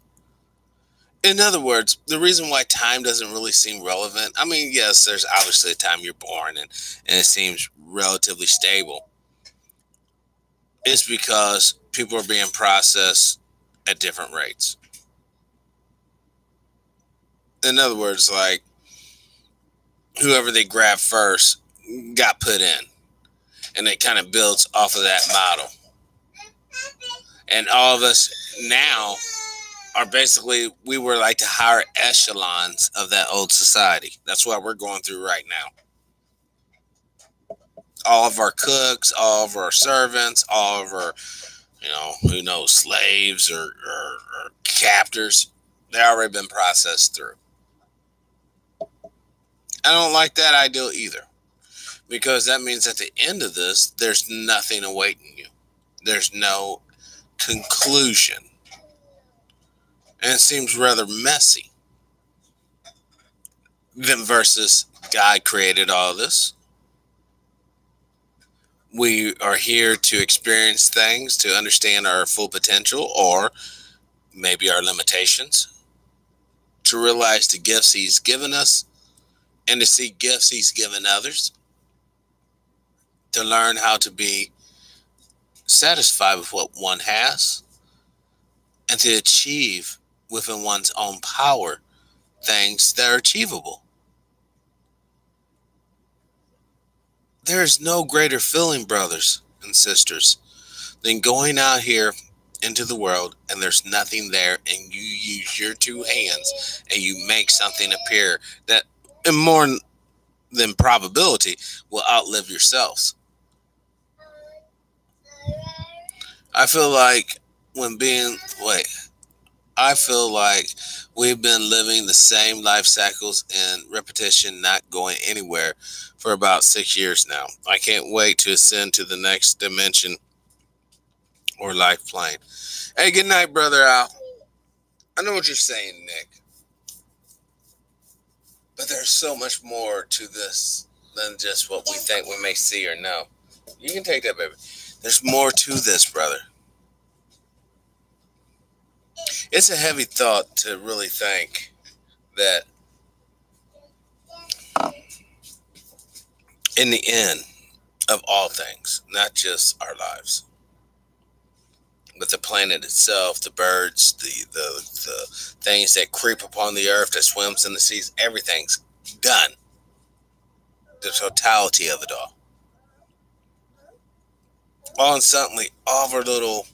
In other words, the reason why time doesn't really seem relevant, I mean, yes, there's obviously a time you're born and it seems relatively stable. It's because people are being processed at different rates. In other words, like, whoever they grab first got put in. And it kind of builds off of that model. And all of us now are basically, we were like the higher echelons of that old society. That's what we're going through right now. All of our cooks, all of our servants, all of our, who knows, slaves or captors, they've already been processed through. I don't like that ideal either. Because that means at the end of this, there's nothing awaiting you. There's no conclusion. And it seems rather messy. Then versus God created all this. We are here to experience things, to understand our full potential, or maybe our limitations, to realize the gifts He's given us, and to see gifts He's given others, to learn how to be satisfied with what one has, and to achieve within one's own power things that are achievable. There is no greater feeling, brothers and sisters, than going out here into the world and there's nothing there, and you use your two hands and you make something appear that, in more than probability, will outlive yourselves. I feel like I feel like we've been living the same life cycles and repetition, not going anywhere, for about 6 years now. I can't wait to ascend to the next dimension or life plane. Hey, good night, Brother Al. I know what you're saying, Nick. But there's so much more to this than just what we think we may see or know. You can take that, baby. There's more to this, brother. It's a heavy thought to really think that in the end of all things, not just our lives, but the planet itself, the birds, the things that creep upon the earth, that swims in the seas, everything's done. The totality of it all. All and suddenly, all of our little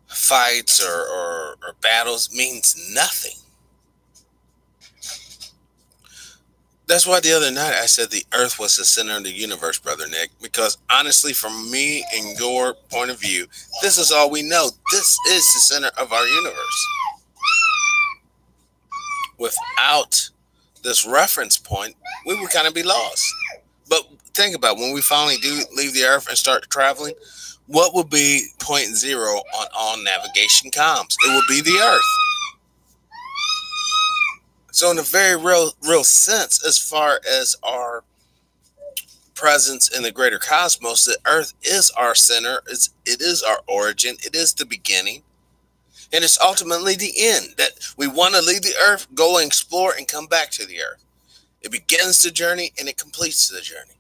fights or battles means nothing. That's why the other night I said the earth was the center of the universe, Brother Nick, because honestly, from me and your point of view, this is all we know. This is the center of our universe. Without this reference point, we would kind of be lost. But think about it, when we finally do leave the earth and start traveling, what would be point zero on all navigation comms? It would be the earth. So in a very real sense, as far as our presence in the greater cosmos, the earth is our center. It is our origin. It is the beginning. And it's ultimately the end, that we want to leave the earth, go and explore, and come back to the earth. It begins the journey and it completes the journey.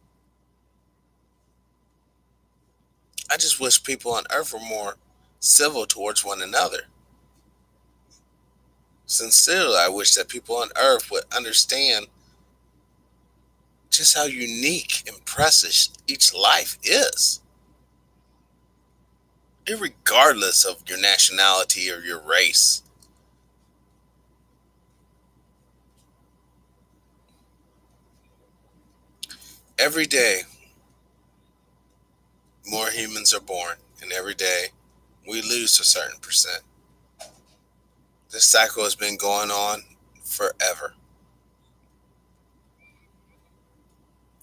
I just wish people on earth were more civil towards one another. Sincerely, I wish that people on earth would understand just how unique and precious each life is. Irregardless of your nationality or your race. Every day, more humans are born, and every day we lose a certain percent. This cycle has been going on forever.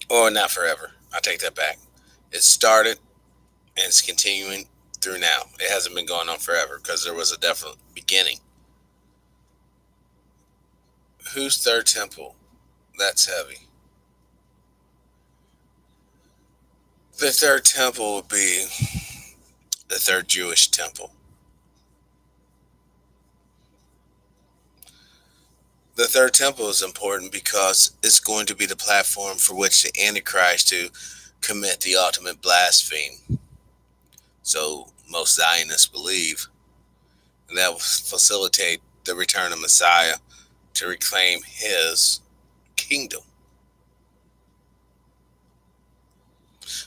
Or not forever. I take that back. It started and it's continuing through now. It hasn't been going on forever because there was a definite beginning. Whose third temple? That's heavy. The third temple would be the third Jewish temple. The third temple is important because it's going to be the platform for which the Antichrist to commit the ultimate blasphemy. So most Zionists believe. And that will facilitate the return of Messiah to reclaim his kingdom.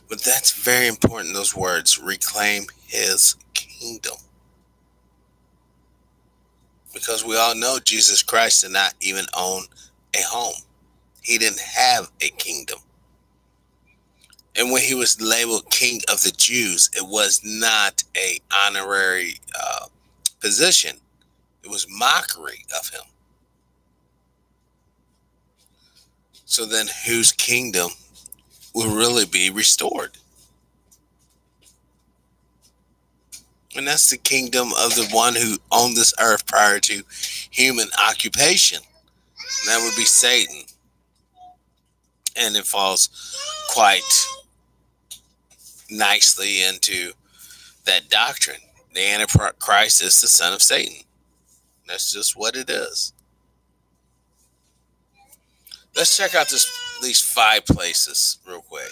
But that's very important, those words, reclaim his kingdom. Because we all know Jesus Christ did not even own a home. He didn't have a kingdom. And when he was labeled King of the Jews, it was not an honorary position. It was mockery of him. So then whose kingdom will really be restored? And that's the kingdom of the one who owned this earth prior to human occupation. And that would be Satan. And it falls quite nicely into that doctrine. The Antichrist is the son of Satan. That's just what it is. Let's check out these 5 places real quick.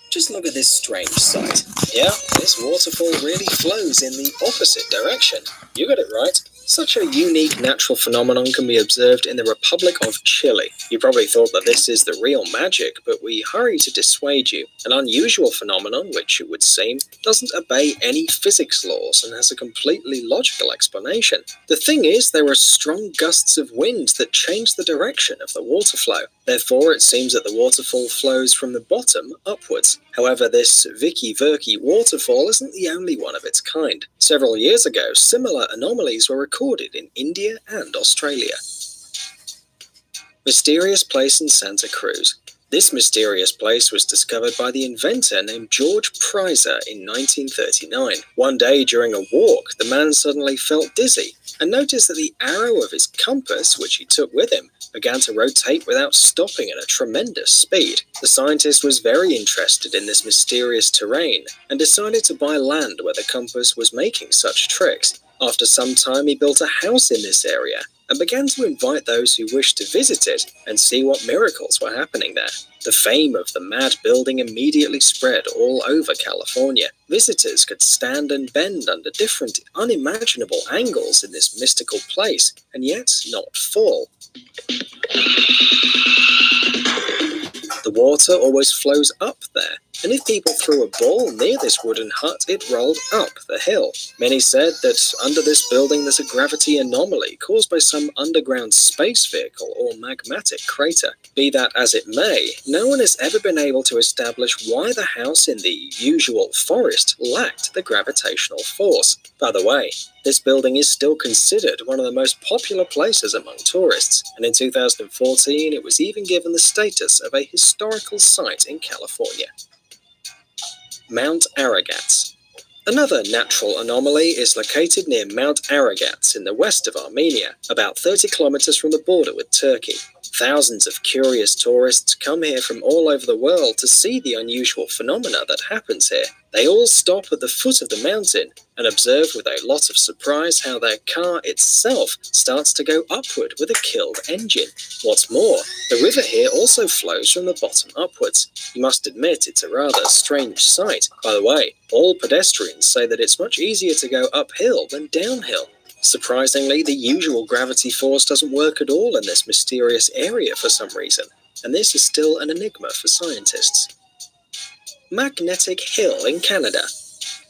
Just look at this strange sight. Yeah, this waterfall really flows in the opposite direction. You got it right. Such a unique natural phenomenon can be observed in the Republic of Chile. You probably thought that this is the real magic, but we hurry to dissuade you. An unusual phenomenon, which it would seem, doesn't obey any physics laws and has a completely logical explanation. The thing is, there are strong gusts of wind that change the direction of the water flow. Therefore, it seems that the waterfall flows from the bottom upwards. However, this Vicky Verky waterfall isn't the only one of its kind. Several years ago, similar anomalies were recorded in India and Australia. Mysterious place in Santa Cruz. This mysterious place was discovered by the inventor named George Prizer in 1939. One day during a walk, the man suddenly felt dizzy and noticed that the arrow of his compass, which he took with him, began to rotate without stopping at a tremendous speed. The scientist was very interested in this mysterious terrain and decided to buy land where the compass was making such tricks. After some time, he built a house in this area and began to invite those who wished to visit it and see what miracles were happening there. The fame of the mad building immediately spread all over California. Visitors could stand and bend under different, unimaginable angles in this mystical place, and yet not fall. The water always flows up there, and if people threw a ball near this wooden hut, it rolled up the hill. Many said that under this building there's a gravity anomaly caused by some underground space vehicle or magmatic crater. Be that as it may, no one has ever been able to establish why the house in the usual forest lacked the gravitational force. By the way, this building is still considered one of the most popular places among tourists, and in 2014 it was even given the status of a historical site in California. Mount Aragats. Another natural anomaly is located near Mount Aragats in the west of Armenia, about 30 kilometers from the border with Turkey. Thousands of curious tourists come here from all over the world to see the unusual phenomena that happens here. They all stop at the foot of the mountain and observe with a lot of surprise how their car itself starts to go upward with a killed engine. What's more, the river here also flows from the bottom upwards. You must admit it's a rather strange sight. By the way, all pedestrians say that it's much easier to go uphill than downhill. Surprisingly, the usual gravity force doesn't work at all in this mysterious area for some reason, and this is still an enigma for scientists. Magnetic Hill in Canada.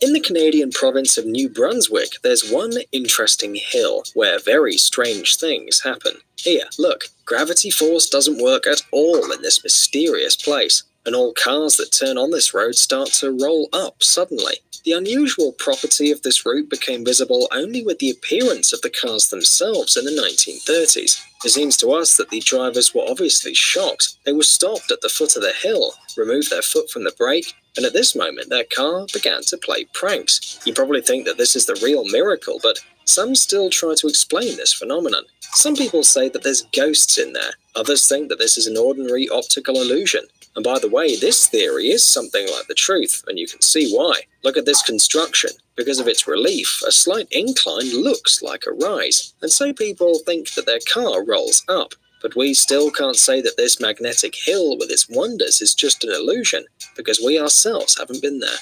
In the Canadian province of New Brunswick, there's one interesting hill where very strange things happen. Here, look, gravity force doesn't work at all in this mysterious place, and all cars that turn on this road start to roll up suddenly. The unusual property of this route became visible only with the appearance of the cars themselves in the 1930s. It seems to us that the drivers were obviously shocked. They were stopped at the foot of the hill, removed their foot from the brake, and at this moment their car began to play pranks. You probably think that this is the real miracle, but some still try to explain this phenomenon. Some people say that there's ghosts in there. Others think that this is an ordinary optical illusion. And by the way, this theory is something like the truth, and you can see why. Look at this construction. Because of its relief, a slight incline looks like a rise, and so people think that their car rolls up. But we still can't say that this magnetic hill with its wonders is just an illusion, because we ourselves haven't been there.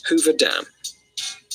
Hoover Dam.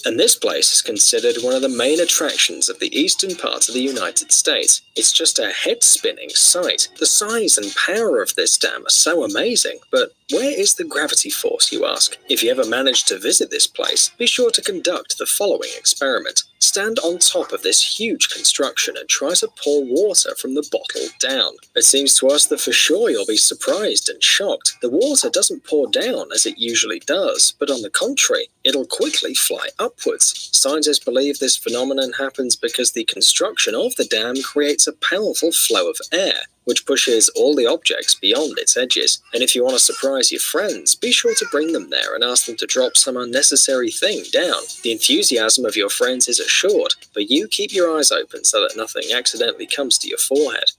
And this place is considered one of the main attractions of the eastern part of the United States. It's just a head-spinning sight. The size and power of this dam are so amazing, but where is the gravity force, you ask? If you ever manage to visit this place, be sure to conduct the following experiment. Stand on top of this huge construction and try to pour water from the bottle down. It seems to us that for sure you'll be surprised and shocked. The water doesn't pour down as it usually does, but on the contrary, it'll quickly fly upwards. Scientists believe this phenomenon happens because the construction of the dam creates a powerful flow of air, which pushes all the objects beyond its edges. And if you want to surprise your friends, be sure to bring them there and ask them to drop some unnecessary thing down. The enthusiasm of your friends is assured, but you keep your eyes open so that nothing accidentally comes to your forehead.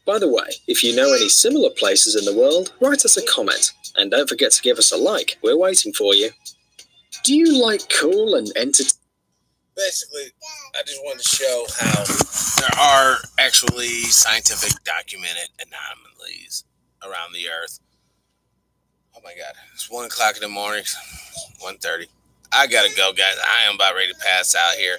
By the way, if you know any similar places in the world, write us a comment. And don't forget to give us a like. We're waiting for you. Do you like cool and entertaining? Basically, I just wanted to show how there are actually scientific documented anomalies around the Earth. Oh my God, it's 1 o'clock in the morning, 1:30. I gotta go, guys. I am about ready to pass out here.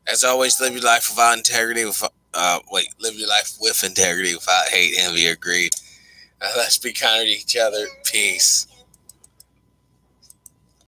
As always, live your life without integrity. Live your life with integrity, without hate, envy, or greed. Let's be kind to each other. Peace.